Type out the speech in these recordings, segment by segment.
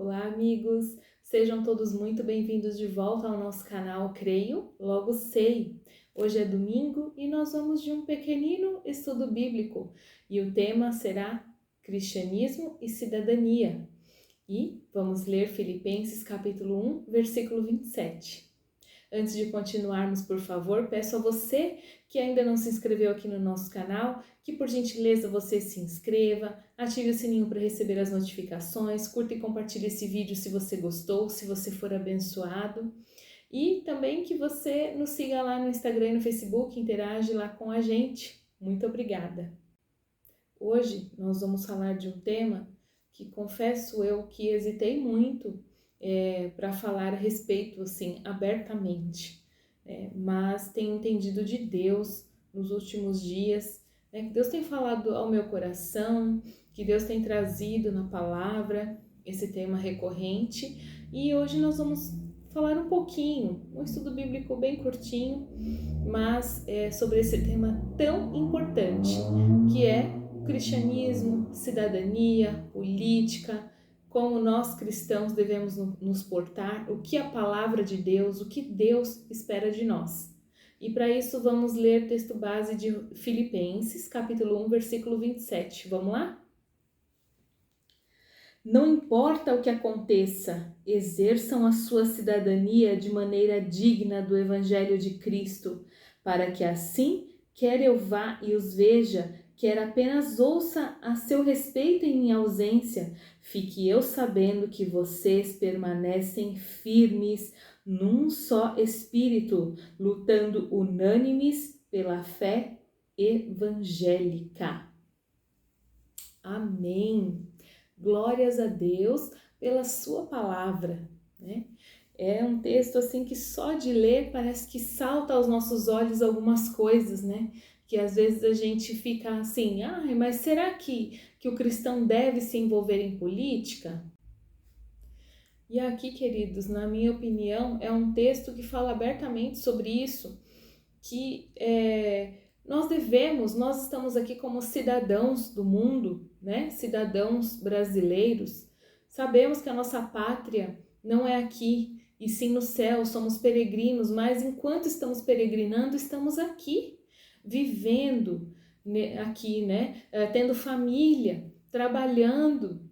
Olá, amigos! Sejam todos muito bem-vindos de volta ao nosso canal Creio, Logo Sei. Hoje é domingo e nós vamos de um pequenino estudo bíblico e o tema será Cristianismo e Cidadania. E vamos ler Filipenses capítulo 1, versículo 27. Antes de continuarmos, por favor, peço a você que ainda não se inscreveu aqui no nosso canal, que por gentileza você se inscreva, ative o sininho para receber as notificações, curta e compartilhe esse vídeo se você gostou, se você for abençoado. E também que você nos siga lá no Instagram e no Facebook, interage lá com a gente. Muito obrigada! Hoje nós vamos falar de um tema que confesso eu que hesitei muito para falar a respeito assim abertamente, mas tenho entendido de Deus nos últimos dias, que Deus tem falado ao meu coração, que Deus tem trazido na palavra esse tema recorrente, e hoje nós vamos falar um pouquinho, um estudo bíblico bem curtinho, mas sobre esse tema tão importante que é cristianismo, cidadania, política, como nós cristãos devemos nos portar, o que a palavra de Deus, o que Deus espera de nós. E para isso vamos ler texto base de Filipenses, capítulo 1, versículo 27. Vamos lá? Não importa o que aconteça, exerçam a sua cidadania de maneira digna do Evangelho de Cristo, para que assim, quer eu vá e os veja, quer apenas ouça a seu respeito em minha ausência, fique eu sabendo que vocês permanecem firmes num só espírito, lutando unânimes pela fé evangélica. Amém! Glórias a Deus pela sua palavra, né? É um texto assim que só de ler parece que salta aos nossos olhos algumas coisas, né? Que às vezes a gente fica assim, mas será que o cristão deve se envolver em política? E aqui, queridos, na minha opinião, é um texto que fala abertamente sobre isso, que nós estamos aqui como cidadãos do mundo, né? Cidadãos brasileiros. Sabemos que a nossa pátria não é aqui, e sim no céu, somos peregrinos, mas enquanto estamos peregrinando, estamos aqui, vivendo aqui, né? Tendo família, trabalhando,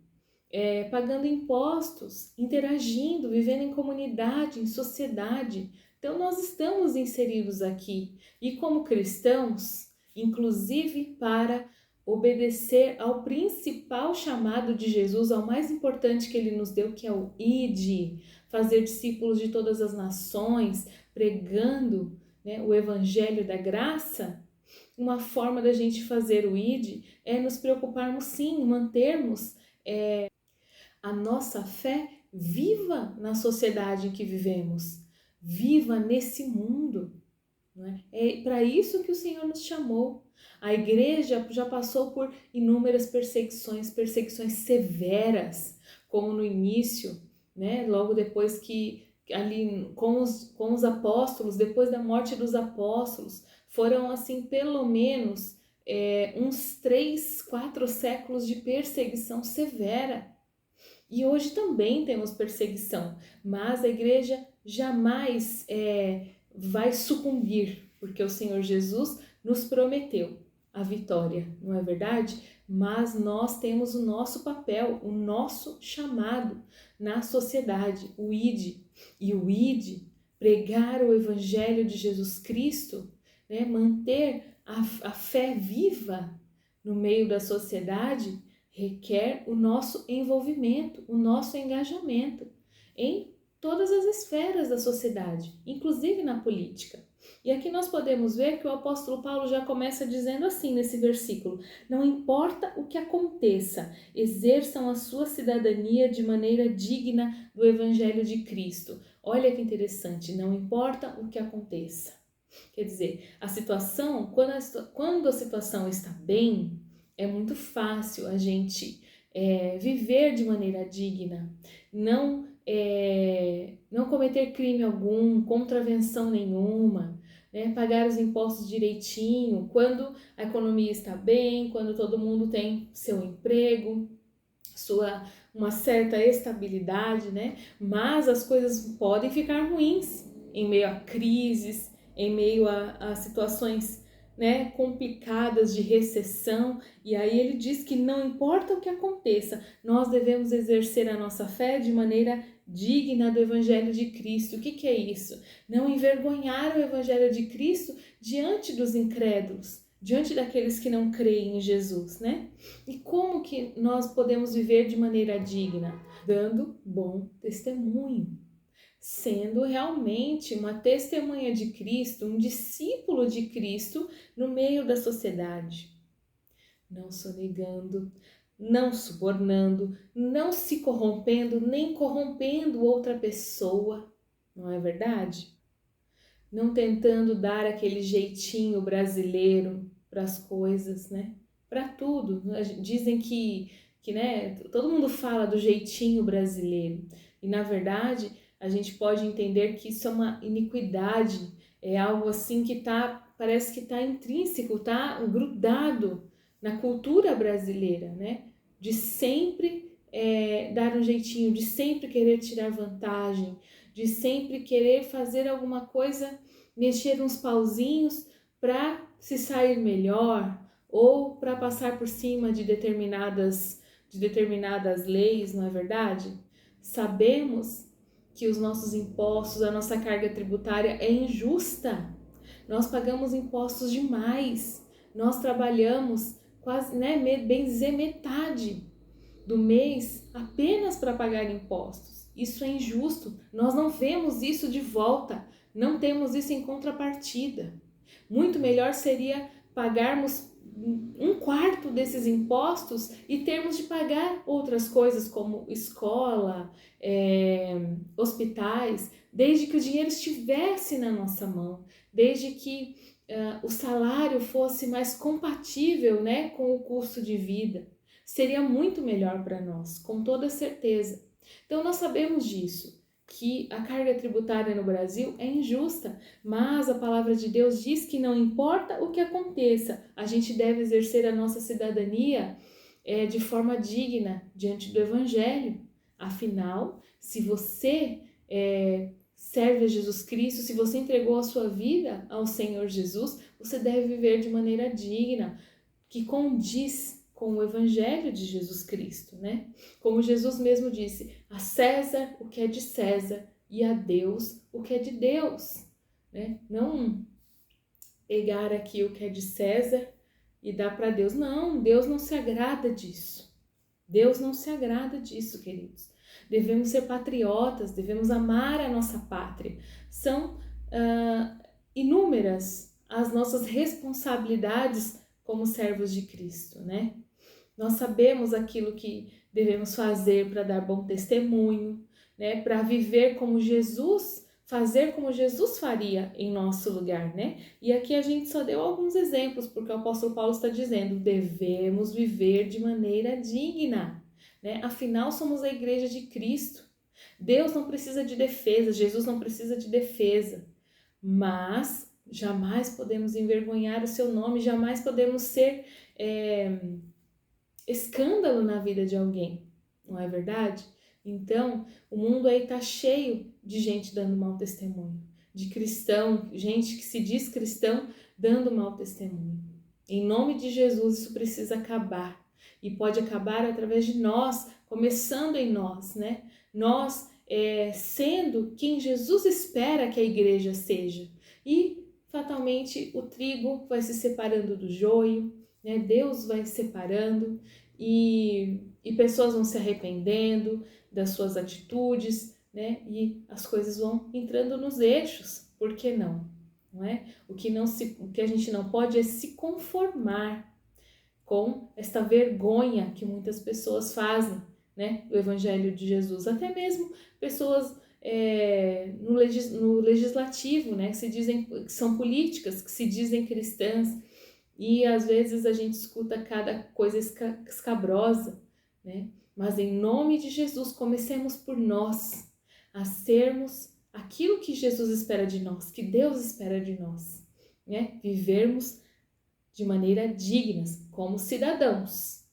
pagando impostos, interagindo, vivendo em comunidade, em sociedade. Então nós estamos inseridos aqui e como cristãos, inclusive para obedecer ao principal chamado de Jesus, ao mais importante que ele nos deu, que é o ide, fazer discípulos de todas as nações, pregando, né, o evangelho da graça. Uma forma da gente fazer o ide é nos preocuparmos sim, mantermos a nossa fé viva na sociedade em que vivemos, viva nesse mundo. Não é? É para isso que o Senhor nos chamou. A igreja já passou por inúmeras perseguições severas, como no início, né? Logo depois que ali com os apóstolos, depois da morte dos apóstolos, foram assim pelo menos uns 3, 4 séculos de perseguição severa. E hoje também temos perseguição, mas a igreja jamais vai sucumbir, porque o Senhor Jesus nos prometeu a vitória, não é verdade? Mas nós temos o nosso papel, o nosso chamado na sociedade, o ide. E o ide, pregar o evangelho de Jesus Cristo, né? Manter a fé viva no meio da sociedade, requer o nosso envolvimento, o nosso engajamento em todas as esferas da sociedade, inclusive na política. E aqui nós podemos ver que o apóstolo Paulo já começa dizendo assim nesse versículo: não importa o que aconteça, exerçam a sua cidadania de maneira digna do evangelho de Cristo. Olha que interessante, não importa o que aconteça. Quer dizer, a situação, quando a situação está bem, é muito fácil a gente viver de maneira digna, não cometer crime algum, contravenção nenhuma, né? Pagar os impostos direitinho, quando a economia está bem, quando todo mundo tem seu emprego, uma certa estabilidade, né? Mas as coisas podem ficar ruins em meio a crises, em meio a situações, né, complicadas de recessão. E aí ele diz que não importa o que aconteça, nós devemos exercer a nossa fé de maneira digna do Evangelho de Cristo. O que é isso? Não envergonhar o Evangelho de Cristo diante dos incrédulos, diante daqueles que não creem em Jesus, né? E como que nós podemos viver de maneira digna? Dando bom testemunho, sendo realmente uma testemunha de Cristo, um discípulo de Cristo no meio da sociedade. Não sonegando, não subornando, não se corrompendo, nem corrompendo outra pessoa, não é verdade? Não tentando dar aquele jeitinho brasileiro para as coisas, né? Para tudo. Dizem que, né, todo mundo fala do jeitinho brasileiro. E, na verdade, a gente pode entender que isso é uma iniquidade. É algo assim que parece que está intrínseco, está grudado na cultura brasileira, né? De sempre dar um jeitinho, de sempre querer tirar vantagem, de sempre querer fazer alguma coisa, mexer uns pauzinhos para se sair melhor ou para passar por cima de determinadas leis, não é verdade? Sabemos que os nossos impostos, a nossa carga tributária é injusta. Nós pagamos impostos demais. Nós trabalhamos quase, né, bem dizer, metade do mês apenas para pagar impostos. Isso é injusto. Nós não vemos isso de volta, não temos isso em contrapartida. Muito melhor seria pagarmos um quarto desses impostos e termos de pagar outras coisas como escola, hospitais, desde que o dinheiro estivesse na nossa mão, desde que o salário fosse mais compatível, né, com o custo de vida. Seria muito melhor para nós, com toda certeza. Então nós sabemos disso, que a carga tributária no Brasil é injusta, mas a palavra de Deus diz que não importa o que aconteça, a gente deve exercer a nossa cidadania de forma digna diante do Evangelho. Afinal, se você serve a Jesus Cristo, se você entregou a sua vida ao Senhor Jesus, você deve viver de maneira digna, que condiz com o Evangelho de Jesus Cristo, né? Como Jesus mesmo disse, a César o que é de César e a Deus o que é de Deus, né? Não pegar aqui o que é de César e dar para Deus. Não, Deus não se agrada disso. Deus não se agrada disso, queridos. Devemos ser patriotas, devemos amar a nossa pátria. São inúmeras as nossas responsabilidades como servos de Cristo, né? Nós sabemos aquilo que devemos fazer para dar bom testemunho, né? Para viver como Jesus, fazer como Jesus faria em nosso lugar, né? E aqui a gente só deu alguns exemplos, porque o apóstolo Paulo está dizendo, devemos viver de maneira digna, né? Afinal, somos a igreja de Cristo. Deus não precisa de defesa, Jesus não precisa de defesa, mas jamais podemos envergonhar o seu nome, jamais podemos ser escândalo na vida de alguém, não é verdade? Então, o mundo aí tá cheio de gente dando mau testemunho, de cristão, gente que se diz cristão dando mau testemunho. Em nome de Jesus, isso precisa acabar. E pode acabar através de nós, começando em nós, né? Nós sendo quem Jesus espera que a igreja seja. E, fatalmente, o trigo vai se separando do joio, né? Deus vai separando e pessoas vão se arrependendo das suas atitudes, né? E as coisas vão entrando nos eixos. Por que não? Não é? O que a gente não pode é se conformar com esta vergonha que muitas pessoas fazem, né? Do Evangelho de Jesus. Até mesmo pessoas no legislativo, né? Que se dizem que são políticas, que se dizem cristãs. E às vezes a gente escuta cada coisa escabrosa, né? Mas em nome de Jesus, comecemos por nós a sermos aquilo que Jesus espera de nós, que Deus espera de nós, né? Vivermos de maneira digna, como cidadãos,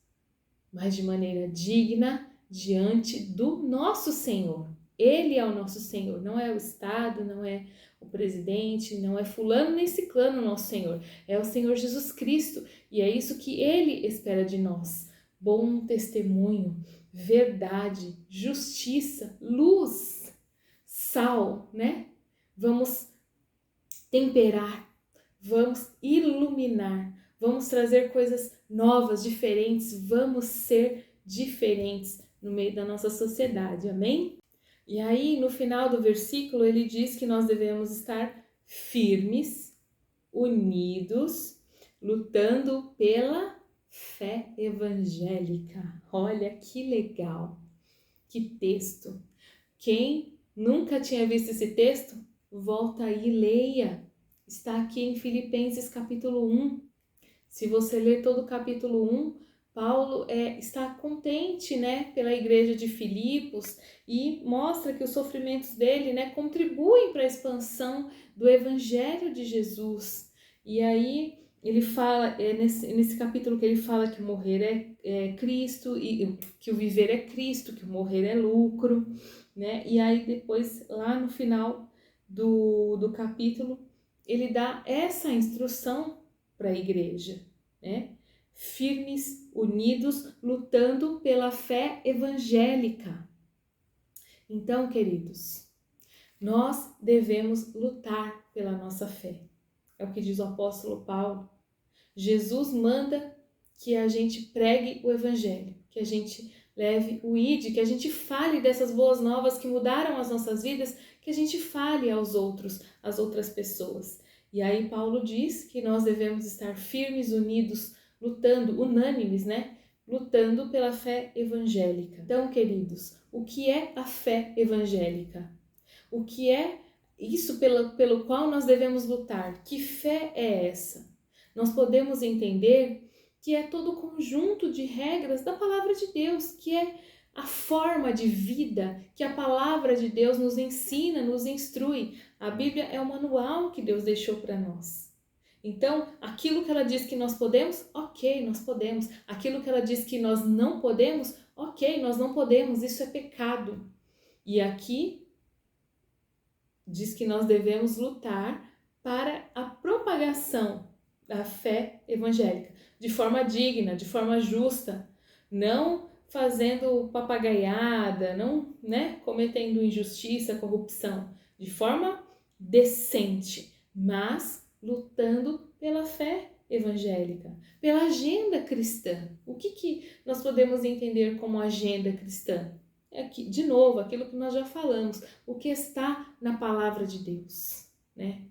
mas de maneira digna diante do nosso Senhor. Ele é o nosso Senhor, não é o Estado, não é o presidente, não é fulano nem ciclano o nosso Senhor. É o Senhor Jesus Cristo e é isso que Ele espera de nós. Bom testemunho, verdade, justiça, luz, sal, né? Vamos temperar, vamos iluminar, vamos trazer coisas novas, diferentes, vamos ser diferentes no meio da nossa sociedade, amém? E aí, no final do versículo, ele diz que nós devemos estar firmes, unidos, lutando pela fé evangélica. Olha que legal, que texto. Quem nunca tinha visto esse texto, volta aí e leia. Está aqui em Filipenses capítulo 1. Se você ler todo o capítulo 1, Paulo está contente, né, pela igreja de Filipos e mostra que os sofrimentos dele, né, contribuem para a expansão do evangelho de Jesus. E aí ele fala, nesse capítulo que ele fala que morrer é Cristo, e que o viver é Cristo, que o morrer é lucro, né? E aí depois, lá no final do capítulo, ele dá essa instrução para a igreja, né? Firmes, unidos, lutando pela fé evangélica. Então, queridos, nós devemos lutar pela nossa fé. É o que diz o apóstolo Paulo. Jesus manda que a gente pregue o evangelho, que a gente leve o ID, que a gente fale dessas boas novas que mudaram as nossas vidas, que a gente fale aos outros, às outras pessoas. E aí Paulo diz que nós devemos estar firmes, unidos, lutando, unânimes, né? Lutando pela fé evangélica. Então, queridos, o que é a fé evangélica? O que é isso pelo qual nós devemos lutar? Que fé é essa? Nós podemos entender que é todo o conjunto de regras da palavra de Deus, que é a forma de vida que a palavra de Deus nos ensina, nos instrui. A Bíblia é o manual que Deus deixou para nós. Então, aquilo que ela diz que nós podemos, ok, nós podemos. Aquilo que ela diz que nós não podemos, ok, nós não podemos. Isso é pecado. E aqui diz que nós devemos lutar para a propagação da fé evangélica, de forma digna, de forma justa, não fazendo papagaiada, não, né, cometendo injustiça, corrupção, de forma decente, mas lutando pela fé evangélica, pela agenda cristã. O que nós podemos entender como agenda cristã? Aqui, de novo, aquilo que nós já falamos, o que está na palavra de Deus, né?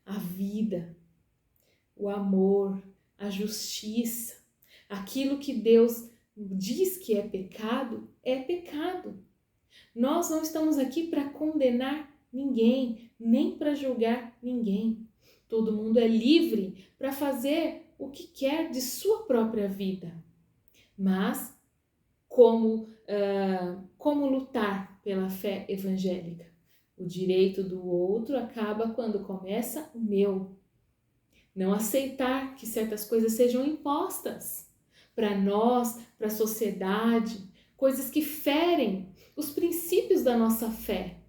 A vida, o amor, a justiça, aquilo que Deus diz que é pecado. Nós não estamos aqui para condenar ninguém, nem para julgar ninguém. Todo mundo é livre para fazer o que quer de sua própria vida. Mas como lutar pela fé evangélica? O direito do outro acaba quando começa o meu. Não aceitar que certas coisas sejam impostas para nós, para a sociedade, coisas que ferem os princípios da nossa fé.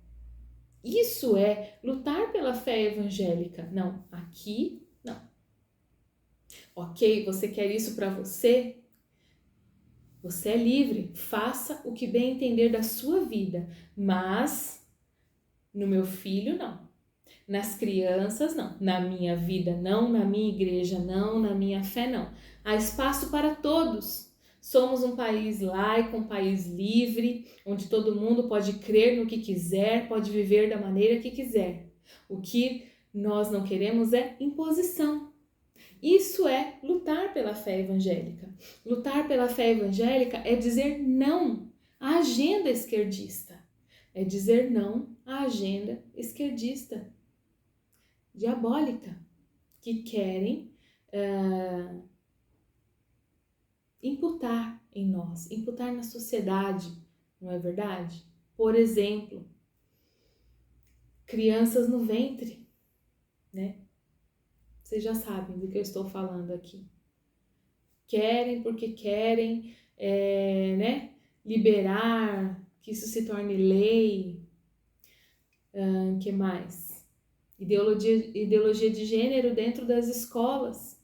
Isso é lutar pela fé evangélica. Não, aqui não. Ok, você quer isso para você? Você é livre, faça o que bem entender da sua vida, mas no meu filho não, nas crianças não, na minha vida não, na minha igreja não, na minha fé não. Há espaço para todos. Somos um país laico, um país livre, onde todo mundo pode crer no que quiser, pode viver da maneira que quiser. O que nós não queremos é imposição. Isso é lutar pela fé evangélica. Lutar pela fé evangélica é dizer não à agenda esquerdista. É dizer não à agenda esquerdista, diabólica, que querem imputar em nós, imputar na sociedade, não é verdade? Por exemplo, crianças no ventre, né? Vocês já sabem do que eu estou falando aqui. Querem porque querem né, liberar, que isso se torne lei. Que mais? Ideologia de gênero dentro das escolas.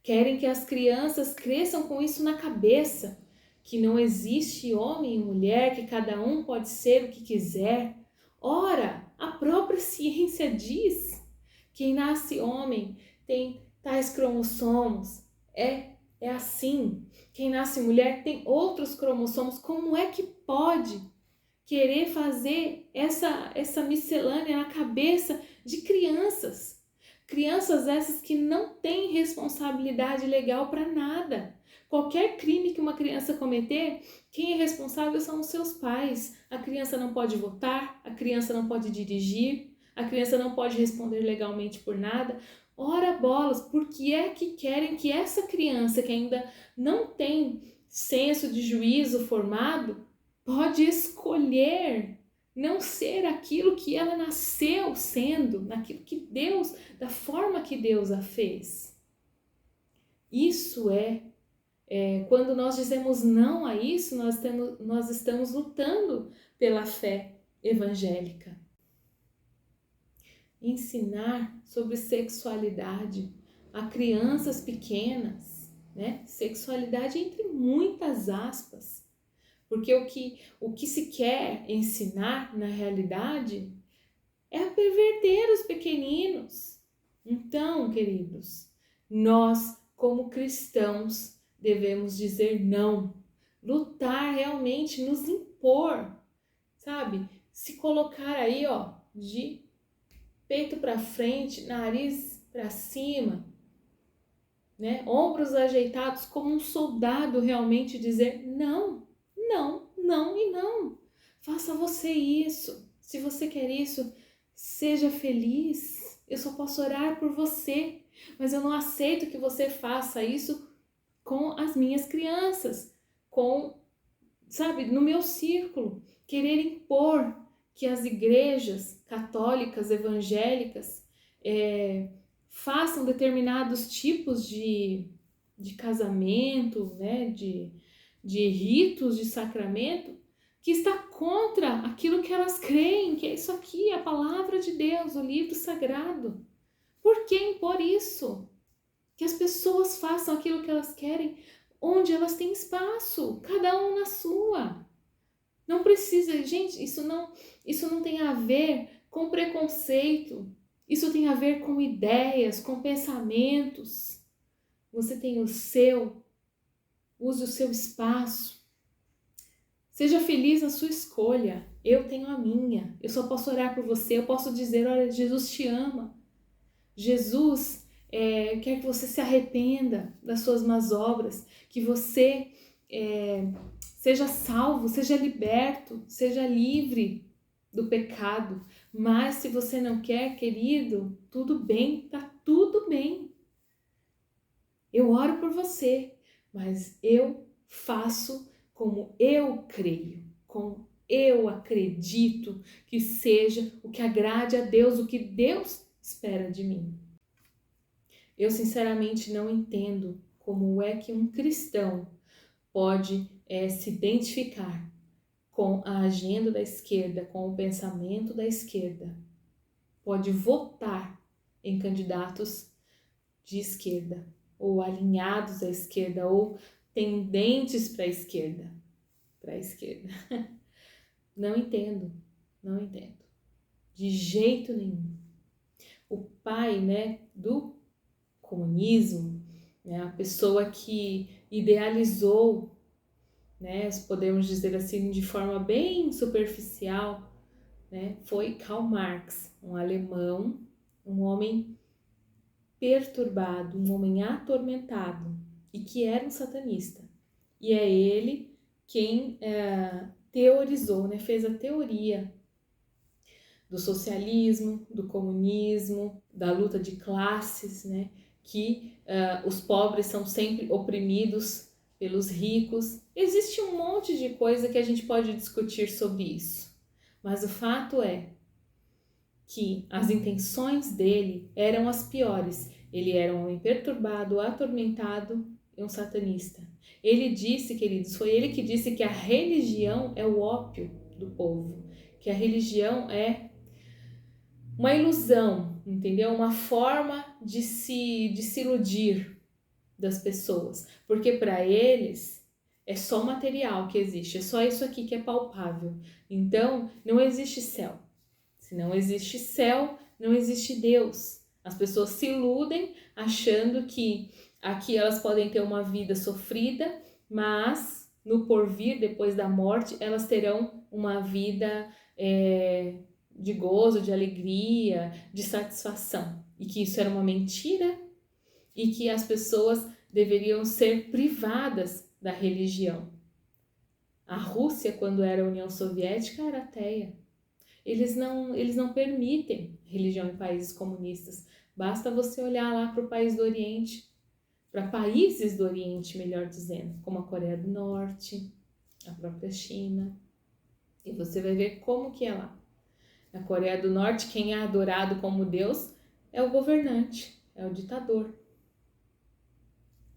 Querem que as crianças cresçam com isso na cabeça, que não existe homem e mulher, que cada um pode ser o que quiser. Ora, a própria ciência diz: quem nasce homem tem tais cromossomos, é assim. Quem nasce mulher tem outros cromossomos. Como é que pode querer fazer essa miscelânea na cabeça de crianças? Crianças essas que não têm responsabilidade legal para nada. Qualquer crime que uma criança cometer, quem é responsável são os seus pais. A criança não pode votar, a criança não pode dirigir, a criança não pode responder legalmente por nada. Ora bolas, por que é que querem que essa criança que ainda não tem senso de juízo formado pode escolher não ser aquilo que ela nasceu sendo, naquilo que Deus, da forma que Deus a fez? Isso quando nós dizemos não a isso, nós estamos lutando pela fé evangélica. Ensinar sobre sexualidade a crianças pequenas, né? Sexualidade entre muitas aspas, porque o que se quer ensinar na realidade é a perverter os pequeninos. Então, queridos, nós como cristãos devemos dizer não, lutar realmente, nos impor, sabe? Se colocar aí, de peito para frente, nariz para cima, né? Ombros ajeitados, como um soldado realmente dizer não, não, não e não. Faça você isso. Se você quer isso, seja feliz. Eu só posso orar por você, mas eu não aceito que você faça isso com as minhas crianças, no meu círculo. Querer impor que as igrejas católicas, evangélicas, façam determinados tipos de casamento, né, de ritos de sacramento, que está contra aquilo que elas creem, que é isso aqui, a palavra de Deus, o livro sagrado. Por que impor isso? Que as pessoas façam aquilo que elas querem, onde elas têm espaço, cada um na sua. Não precisa, gente, isso não tem a ver com preconceito, isso tem a ver com ideias, com pensamentos. Você tem o seu, use o seu espaço. Seja feliz na sua escolha. Eu tenho a minha. Eu só posso orar por você. Eu posso dizer, olha, Jesus te ama. Jesus quer que você se arrependa das suas más obras. Que você seja salvo, seja liberto, seja livre do pecado. Mas se você não quer, querido, tudo bem, tá tudo bem. Eu oro por você, mas eu faço como eu creio, como eu acredito que seja o que agrade a Deus, o que Deus espera de mim. Eu sinceramente não entendo como é que um cristão pode se identificar com a agenda da esquerda, com o pensamento da esquerda, pode votar em candidatos de esquerda, ou alinhados à esquerda, ou tendentes para a esquerda. Não entendo. De jeito nenhum. O pai, né, do comunismo, né, a pessoa que idealizou, né, podemos dizer assim, de forma bem superficial, né, foi Karl Marx, um alemão, um homem perturbado, um homem atormentado e que era um satanista. E é ele quem teorizou, né, fez a teoria do socialismo, do comunismo, da luta de classes, né, que os pobres são sempre oprimidos pelos ricos. Existe um monte de coisa que a gente pode discutir sobre isso, mas o fato é que as intenções dele eram as piores. Ele era um homem perturbado, atormentado, um satanista. Ele disse, queridos, foi ele que disse que a religião é o ópio do povo, que a religião é uma ilusão, entendeu? Uma forma de se iludir das pessoas, porque para eles é só material que existe, é só isso aqui que é palpável. Então, não existe céu. Se não existe céu, não existe Deus. As pessoas se iludem achando que aqui elas podem ter uma vida sofrida, mas no porvir, depois da morte, elas terão uma vida de gozo, de alegria, de satisfação. E que isso era uma mentira e que as pessoas deveriam ser privadas da religião. A Rússia, quando era a União Soviética, era ateia. Eles não permitem religião em países comunistas. Basta você olhar lá para o país do Oriente, para países do Oriente, melhor dizendo, como a Coreia do Norte, a própria China, e você vai ver como que é lá. Na Coreia do Norte, quem é adorado como Deus é o governante, é o ditador.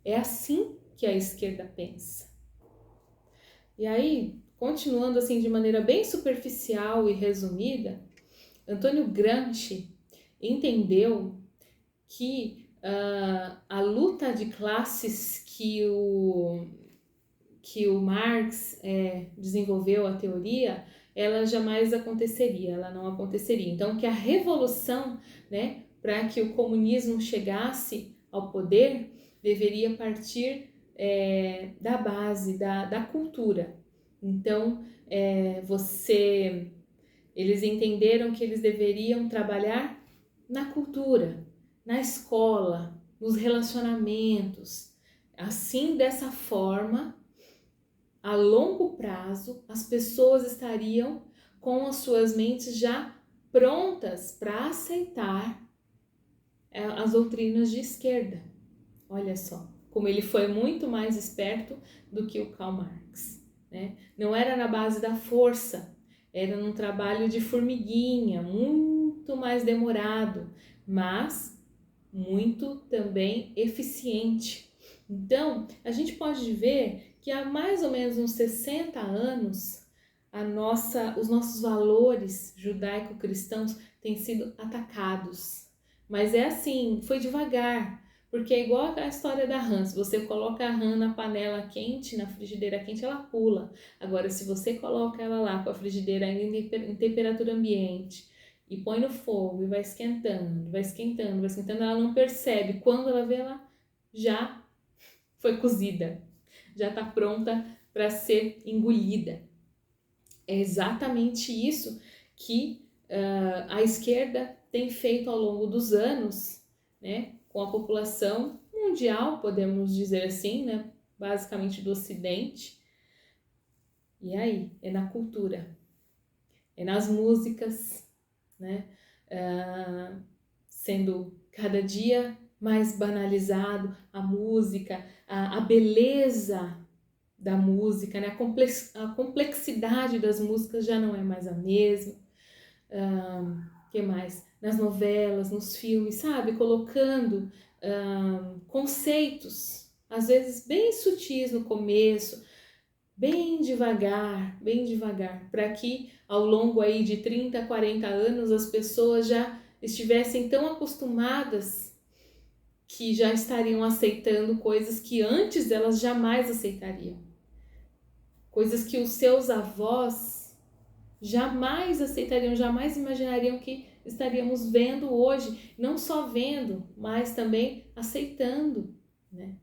É assim que a esquerda pensa. E aí, continuando assim de maneira bem superficial e resumida, Antônio Gramsci entendeu que a luta de classes que o Marx desenvolveu, a teoria, ela jamais aconteceria, ela não aconteceria. Então, que a revolução, né, para que o comunismo chegasse ao poder, deveria partir da base, da cultura. Então, eles entenderam que eles deveriam trabalhar na cultura, na escola, nos relacionamentos. Assim, dessa forma, a longo prazo, as pessoas estariam com as suas mentes já prontas para aceitar as doutrinas de esquerda. Olha só, como ele foi muito mais esperto do que o Karl Marx, né? Não era na base da força, era num trabalho de formiguinha, muito mais demorado, mas muito também eficiente. Então, a gente pode ver que há mais ou menos uns 60 anos, os nossos valores judaico-cristãos têm sido atacados. Mas é assim, foi devagar, porque é igual a história da rã. Se você coloca a rã na panela quente, na frigideira quente, ela pula. Agora, se você coloca ela lá com a frigideira ainda em temperatura ambiente e põe no fogo e vai esquentando, ela não percebe. Quando ela vê, ela já foi cozida, já está pronta para ser engolida. É exatamente isso que a esquerda tem feito ao longo dos anos, né, com a população mundial, podemos dizer assim, né, basicamente do Ocidente. E aí, é na cultura, é nas músicas, né, sendo cada dia mais banalizado a música, a beleza da música, né? A complexidade das músicas já não é mais a mesma. Que mais? Nas novelas, nos filmes, sabe? Colocando conceitos, às vezes bem sutis no começo, bem devagar, para que ao longo aí de 30, 40 anos as pessoas já estivessem tão acostumadas que já estariam aceitando coisas que antes elas jamais aceitariam. Coisas que os seus avós jamais aceitariam, jamais imaginariam que estaríamos vendo hoje. Não só vendo, mas também aceitando, né?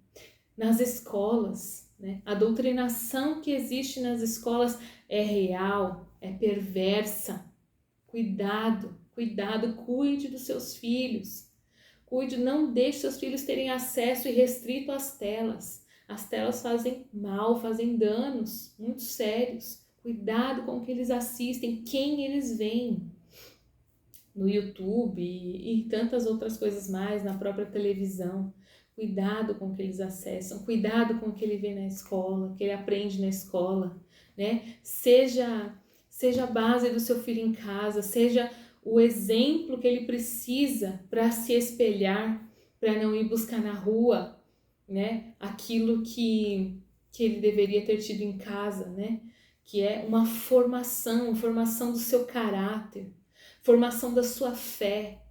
Nas escolas, né? A doutrinação que existe nas escolas é real, é perversa. Cuidado, cuide dos seus filhos. Cuide, não deixe seus filhos terem acesso irrestrito às telas. As telas fazem mal, fazem danos muito sérios. Cuidado com o que eles assistem, quem eles veem no YouTube e tantas outras coisas mais, na própria televisão. Cuidado com o que eles acessam, cuidado com o que ele vê na escola, que ele aprende na escola, né? Seja a base do seu filho em casa, seja o exemplo que ele precisa para se espelhar, para não ir buscar na rua né, aquilo que ele deveria ter tido em casa, né, que é uma formação do seu caráter, formação da sua fé,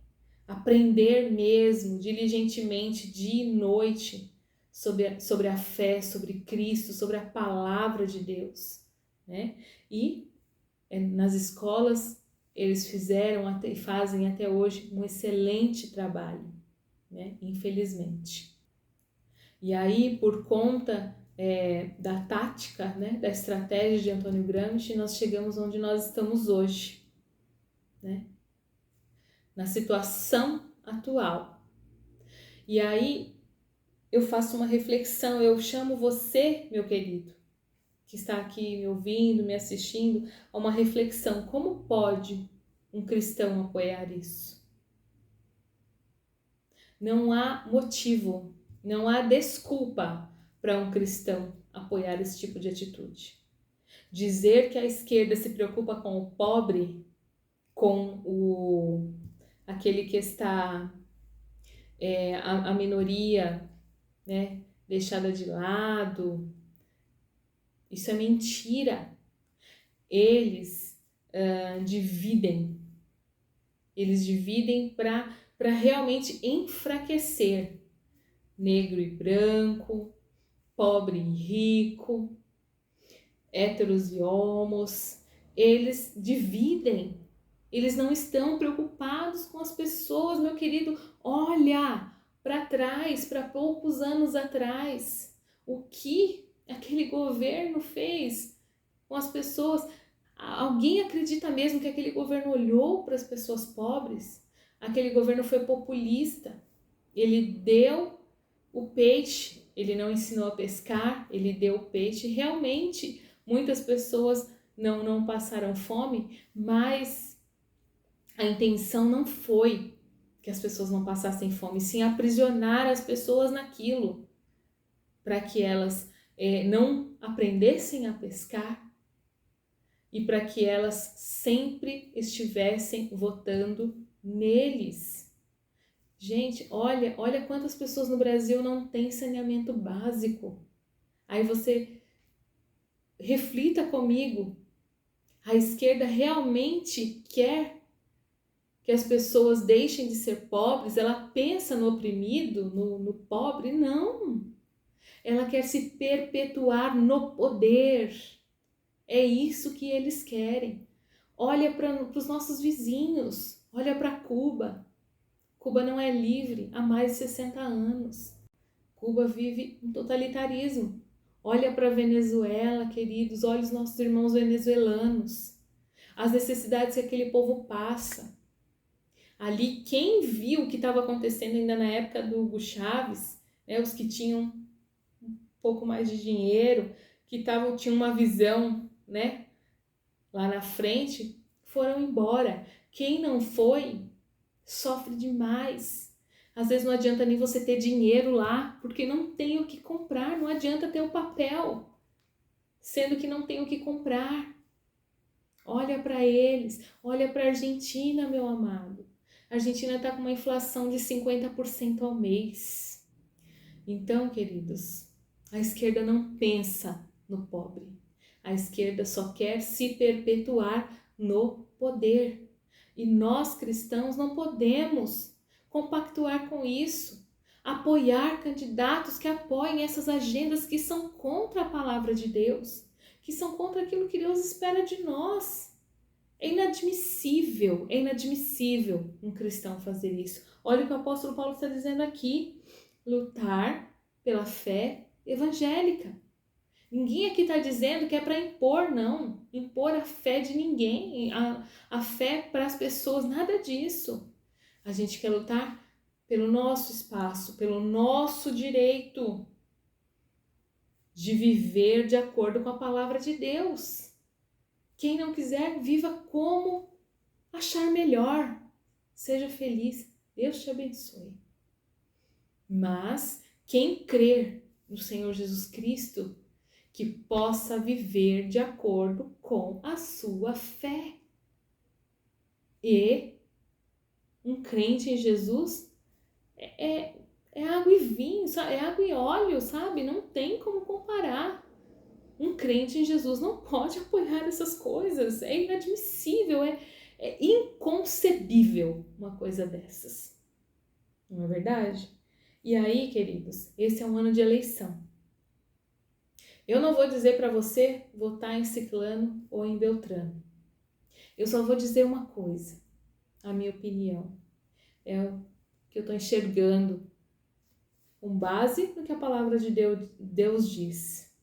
aprender mesmo, diligentemente, dia e noite, sobre a fé, sobre Cristo, sobre a palavra de Deus, né? E nas escolas eles fizeram e fazem até hoje um excelente trabalho, né? Infelizmente. E aí, por conta da tática, né? Da estratégia de Antônio Gramsci, nós chegamos onde nós estamos hoje, né? Na situação atual. E aí eu faço uma reflexão, eu chamo você, meu querido, que está aqui me ouvindo, me assistindo, a uma reflexão. Como pode um cristão apoiar isso? Não há motivo, não há desculpa para um cristão apoiar esse tipo de atitude. Dizer que a esquerda se preocupa com o pobre, com aquele que está a minoria, né, deixada de lado, isso é mentira. Eles dividem para realmente enfraquecer negro e branco, pobre e rico, héteros e homos. Eles dividem. Eles não estão preocupados com as pessoas, meu querido. Olha para trás, para poucos anos atrás, o que aquele governo fez com as pessoas. Alguém acredita mesmo que aquele governo olhou para as pessoas pobres? Aquele governo foi populista. Ele deu o peixe, ele não ensinou a pescar, ele deu o peixe. Realmente, muitas pessoas não passaram fome, mas a intenção não foi que as pessoas não passassem fome, sim aprisionar as pessoas naquilo, para que elas não aprendessem a pescar e para que elas sempre estivessem votando neles. Gente, olha quantas pessoas no Brasil não têm saneamento básico. Aí você reflita comigo, a esquerda realmente quer que as pessoas deixem de ser pobres? Ela pensa no oprimido, no pobre? Não. Ela quer se perpetuar no poder. É isso que eles querem. Olha para os nossos vizinhos, olha para Cuba. Cuba não é livre há mais de 60 anos. Cuba vive um totalitarismo. Olha para a Venezuela, queridos, olha os nossos irmãos venezuelanos. As necessidades que aquele povo passa. Ali, quem viu o que estava acontecendo ainda na época do Hugo Chávez, né, os que tinham um pouco mais de dinheiro, que tinham uma visão, né, lá na frente, foram embora. Quem não foi, sofre demais. Às vezes não adianta nem você ter dinheiro lá, porque não tem o que comprar, não adianta ter o papel, sendo que não tem o que comprar. Olha para eles, olha para a Argentina, meu amado. A Argentina está com uma inflação de 50% ao mês. Então, queridos, a esquerda não pensa no pobre. A esquerda só quer se perpetuar no poder. E nós, cristãos, não podemos compactuar com isso. Apoiar candidatos que apoiem essas agendas que são contra a palavra de Deus, que são contra aquilo que Deus espera de nós. É inadmissível um cristão fazer isso. Olha o que o apóstolo Paulo está dizendo aqui: lutar pela fé evangélica. Ninguém aqui está dizendo que é para impor, não. Impor a fé de ninguém, a fé para as pessoas, nada disso. A gente quer lutar pelo nosso espaço, pelo nosso direito de viver de acordo com a palavra de Deus. Quem não quiser, viva como achar melhor. Seja feliz. Deus te abençoe. Mas quem crer no Senhor Jesus Cristo, que possa viver de acordo com a sua fé. E um crente em Jesus é água e vinho, é água e óleo, sabe? Não tem como comparar. Um crente em Jesus não pode apoiar essas coisas. É inadmissível, é inconcebível uma coisa dessas. Não é verdade? E aí, queridos, esse é um ano de eleição. Eu não vou dizer para você votar em Ciclano ou em Beltrano. Eu só vou dizer uma coisa, a minha opinião. É o que eu estou enxergando com base no que a palavra de Deus diz.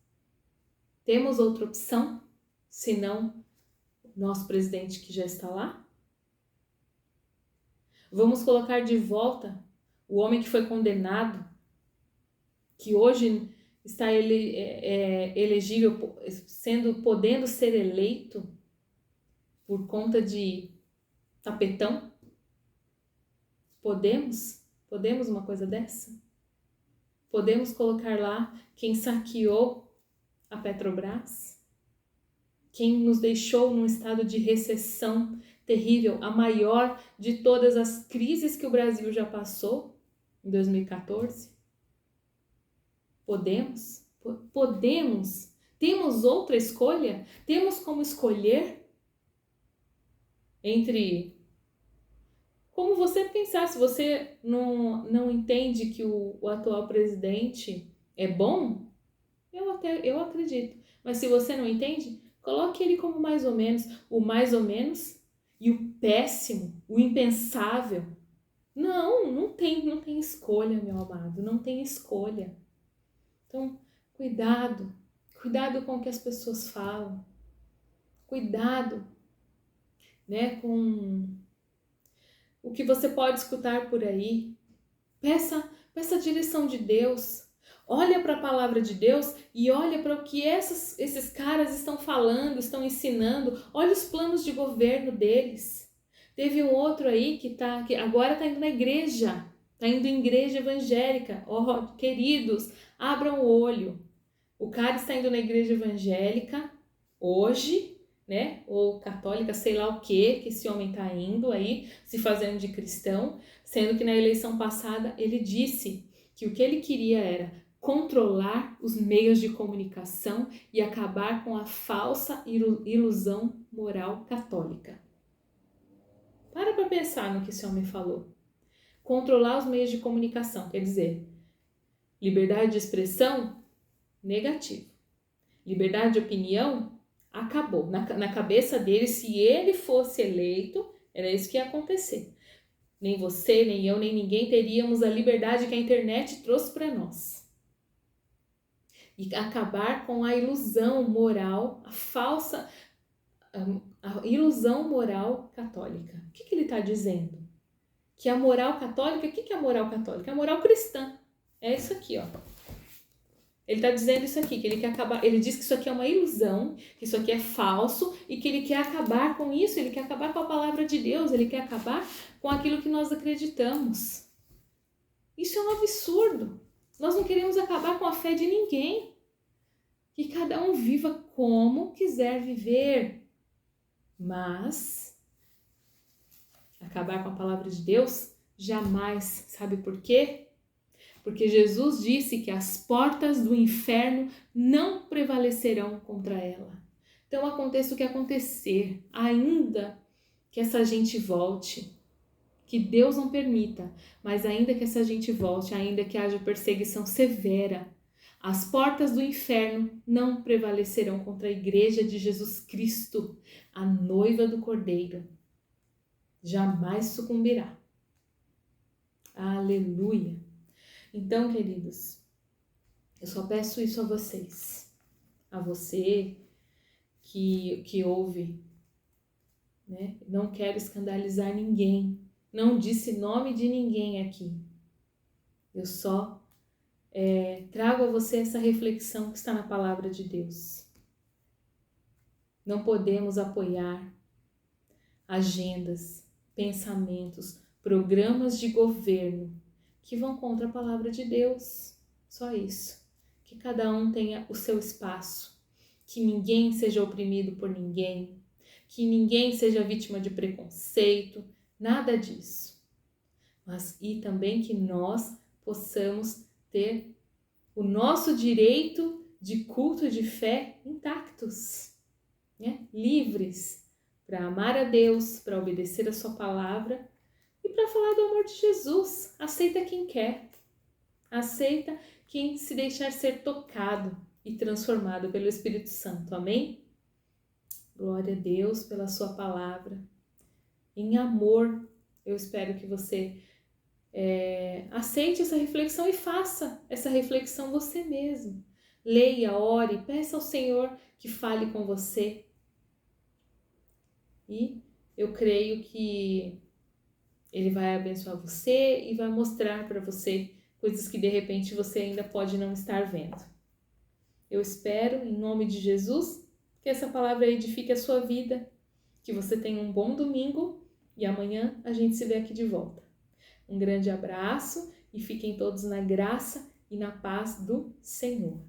Temos outra opção, senão o nosso presidente que já está lá? Vamos colocar de volta o homem que foi condenado, que hoje está elegível, podendo ser eleito por conta de tapetão? Podemos uma coisa dessa? Podemos colocar lá quem saqueou a Petrobras? Quem nos deixou num estado de recessão terrível, a maior de todas as crises que o Brasil já passou em 2014? Podemos? Podemos? Temos outra escolha? Temos como escolher entre... Como você pensar, se você não entende que o atual presidente é bom, eu acredito. Mas se você não entende, coloque ele como mais ou menos. O mais ou menos e o péssimo, o impensável. Não tem escolha, meu amado, não tem escolha. Então, cuidado com o que as pessoas falam. Cuidado, né, com o que você pode escutar por aí. Peça a direção de Deus. Olha para a palavra de Deus e olha para o que esses caras estão falando, estão ensinando. Olha os planos de governo deles. Teve um outro aí que agora está indo na igreja. Está indo em igreja evangélica. Oh, queridos, abram o olho. O cara está indo na igreja evangélica hoje, né? Ou católica, sei lá o que esse homem está indo aí, se fazendo de cristão, sendo que na eleição passada ele disse que o que ele queria era controlar os meios de comunicação e acabar com a falsa ilusão moral católica. Para pensar no que esse homem falou. Controlar os meios de comunicação, quer dizer, liberdade de expressão, negativo. Liberdade de opinião, acabou. Na cabeça dele, se ele fosse eleito, era isso que ia acontecer. Nem você, nem eu, nem ninguém teríamos a liberdade que a internet trouxe para nós. E acabar com a ilusão moral, a ilusão moral católica. O que ele está dizendo? Que a moral católica, o que é a moral católica? É a moral cristã. É isso aqui, ó. Ele está dizendo isso aqui, que ele quer acabar. Ele diz que isso aqui é uma ilusão, que isso aqui é falso e que ele quer acabar com isso, ele quer acabar com a palavra de Deus, ele quer acabar com aquilo que nós acreditamos. Isso é um absurdo. Nós não queremos acabar com a fé de ninguém. Que cada um viva como quiser viver. Mas acabar com a palavra de Deus, jamais. Sabe por quê? Porque Jesus disse que as portas do inferno não prevalecerão contra ela. Então aconteça o que acontecer, ainda que essa gente volte, que Deus não permita, mas ainda que essa gente volte, ainda que haja perseguição severa, as portas do inferno não prevalecerão contra a igreja de Jesus Cristo, a noiva do Cordeiro. Jamais sucumbirá. Aleluia! Então, queridos, eu só peço isso a vocês, a você que ouve, né? Não quero escandalizar ninguém, não disse nome de ninguém aqui. Eu só trago a você essa reflexão que está na palavra de Deus. Não podemos apoiar agendas, pensamentos, programas de governo que vão contra a palavra de Deus. Só isso. Que cada um tenha o seu espaço. Que ninguém seja oprimido por ninguém. Que ninguém seja vítima de preconceito. Nada disso. Mas e também que nós possamos ter o nosso direito de culto de fé intactos, né? Livres para amar a Deus, para obedecer a sua palavra e para falar do amor de Jesus. Aceita quem quer, aceita quem se deixar ser tocado e transformado pelo Espírito Santo. Amém? Glória a Deus pela sua palavra. Em amor, eu espero que você aceite essa reflexão e faça essa reflexão você mesmo. Leia, ore, peça ao Senhor que fale com você. E eu creio que Ele vai abençoar você e vai mostrar para você coisas que de repente você ainda pode não estar vendo. Eu espero, em nome de Jesus, que essa palavra edifique a sua vida, que você tenha um bom domingo e amanhã a gente se vê aqui de volta. Um grande abraço e fiquem todos na graça e na paz do Senhor.